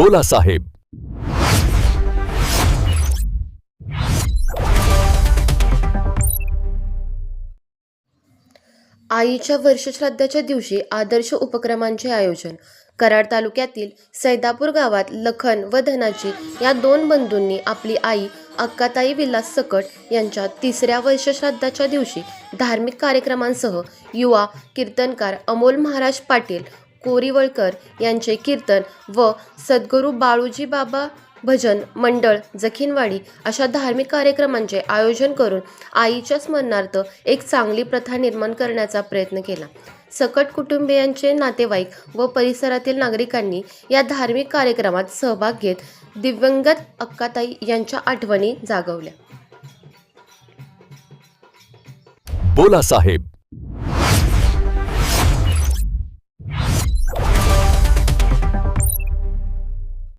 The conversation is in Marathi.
बोला साहेब. आईच्या वर्षश्राद्धाच्या दिवशी आदर्श उपक्रमांचे आयोजन. कराड तालुक्यातील सैदापूर गावात लखन व धनाजी या दोन बंधूंनी आपली आई अक्काताई विलास सकट यांच्या 3ऱ्या वर्षश्राद्धाच्या दिवशी धार्मिक कार्यक्रमांसह युवा कीर्तनकार अमोल महाराज पाटील कोरीवळकर यांचे कीर्तन व सद्गुरू बाळूजी बाबा भजन मंडळ जखीनवाडी अशा धार्मिक कार्यक्रमांचे आयोजन करून आईच्या स्मरणार्थ एक चांगली प्रथा निर्माण करण्याचा प्रयत्न केला. सकट कुटुंबियांचे नातेवाईक व परिसरातील नागरिकांनी या धार्मिक कार्यक्रमात सहभाग घेत दिवंगत अक्काताई यांच्या आठवणी जागवल्या. बोला साहेब.